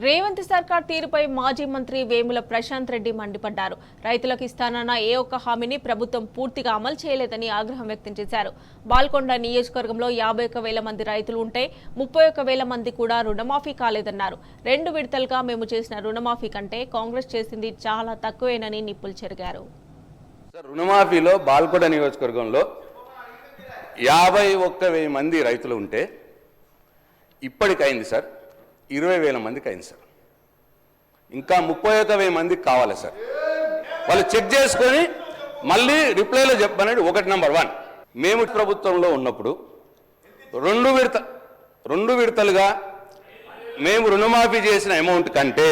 రేవంత్ సర్కార్ తీరుపై మాజీ మంత్రి వేముల ప్రశాంత్ రెడ్డి మండిపడ్డారు. రైతులకు ఇస్తానన్న ఏ ఒక్క హామీని ప్రభుత్వం పూర్తిగా అమలు చేయలేదని ఆగ్రహం వ్యక్తం చేశారు. బాల్కొండ నియోజకవర్గంలో 51,000 మంది రైతులు ఉంటే 31,000 మంది కూడా రుణమాఫీ కాలేదన్నారు. 2 విడతలుగా మేము చేసిన రుణమాఫీ కంటే కాంగ్రెస్ చేసింది చాలా తక్కువేనని నిప్పులు చెరిగారు. రుణమాఫీలో బాల్కొండ నియోజకవర్గంలో 51,000 మంది రైతులు ఉంటే ఇప్పటికైంది సార్ 20,000 మందికి అయింది సార్. ఇంకా 31,000 మందికి కావాలి సార్. వాళ్ళు చెక్ చేసుకొని మళ్ళీ రిప్లైలో చెప్పమనండి. 1 మేము ప్రభుత్వంలో ఉన్నప్పుడు 2 విడతలుగా మేము రుణమాఫీ చేసిన అమౌంట్ కంటే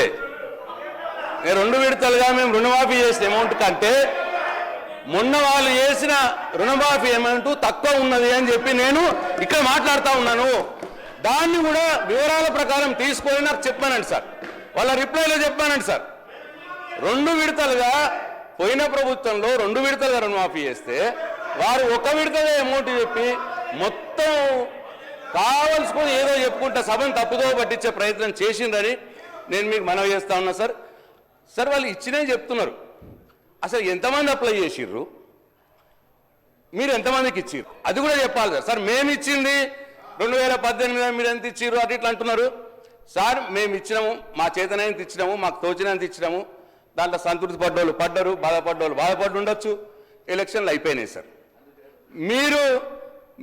2 విడతలుగా మేము రుణమాఫీ చేసిన అమౌంట్ కంటే మొన్న వాళ్ళు చేసిన రుణమాఫీ అమౌంట్ తక్కువ ఉన్నది అని చెప్పి నేను ఇక్కడ మాట్లాడుతూ ఉన్నాను. దాన్ని కూడా వివరాల ప్రకారం తీసుకొని నాకు చెప్పానండి సార్. వాళ్ళ రిప్లైలో చెప్పానండి సార్. 2 విడతలుగా పోయిన ప్రభుత్వంలో 2 విడతలుగా రుణమాఫీ చేస్తే వారు 1 విడతగా అమౌంట్ చెప్పి మొత్తం కావలసుకొని ఏదో చెప్పుకుంటా సభను తప్పుదో పట్టించే ప్రయత్నం చేసిందని నేను మీకు మనవి చేస్తా ఉన్నా సార్. సార్ వాళ్ళు ఇచ్చినే చెప్తున్నారు. అసలు ఎంతమంది అప్లై చేసిర్రు, మీరు ఎంతమందికి ఇచ్చిర్రు అది కూడా చెప్పాలి సార్. సార్ మేము ఇచ్చింది 2018 మీరు ఎంత ఇచ్చిర్రు అటు ఇట్లా అంటున్నారు సార్. మేము ఇచ్చినాము, మా చేతనైనంత ఇచ్చినాము, మాకు తోచినంత ఇచ్చినాము. దాంట్లో సంతృప్తి పడ్డోళ్ళు పడ్డరు, బాధపడ్డోళ్ళు బాధపడి ఉండొచ్చు. ఎలక్షన్లు అయిపోయినాయి సార్.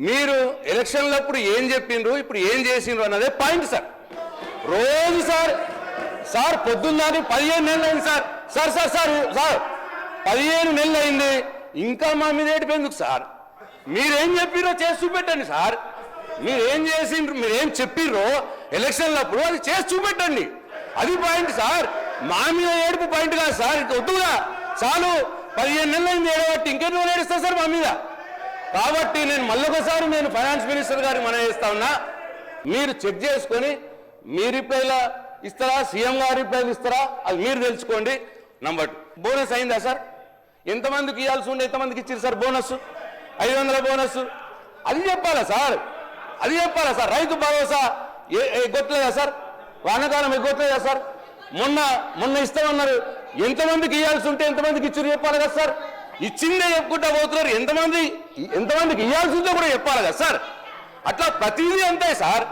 మీరు ఎలక్షన్లప్పుడు ఏం చెప్పిండ్రు, ఇప్పుడు ఏం చేసిండ్రు అన్నదే పాయింట్ సార్. రోజు సార్ పొద్దున్నది 15 నెలలు అయింది సార్. సార్ 15 నెలలు అయింది, ఇంకా మా మీద ఏడిపోయిందుకు సార్? మీరేం చెప్పిరో చేసి చూపెట్టండి సార్. మీరేం చేసిండ్రు, మీరేం చెప్పిర్రో ఎలక్షన్లప్పుడు అది చేసి చూపెట్టండి. అది పాయింట్ సార్. మా మీద ఏడుపు పాయింట్ కాదు సార్. వద్దుగా చాలు, 15 నెలలు అయింది ఏడబట్టి ఇంకెన్నో ఏడుస్తా సార్ మా మీద. కాబట్టి నేను మళ్ళొకసారి నేను ఫైనాన్స్ మినిస్టర్ గారికి మనం చేస్తా ఉన్నా, మీరు చెక్ చేసుకొని మీ రిప్లైలా ఇస్తారా, సీఎం గారి రిప్లైలు ఇస్తారా, అది మీరు తెలుసుకోండి. నంబర్ 2 బోనస్ అయిందా సార్? ఎంతమందికి ఇవ్వాల్సి ఉండే ఎంతమందికి ఇచ్చారు సార్ బోనస్? 500 బోనస్. అది చెప్పాలా సార్? అది చెప్పాలా సార్? రైతు భరోసా ఎగ్గొట్టలేదా సార్? వానాకాలం ఎగ్గొట్టలేదా సార్? మొన్న ఇస్తామన్నారు. ఎంతమందికి ఇవ్వాల్సి ఉంటే ఎంతమందికి ఇచ్చారు చెప్పాలి కదా సార్? ఇచ్చిందే చెప్పుకుంటా పోతున్నారు. ఎంతమందికి ఇవ్వాల్సి ఉంటే కూడా చెప్పాలి కదా సార్? అట్లా ప్రతిదీ అంతే సార్.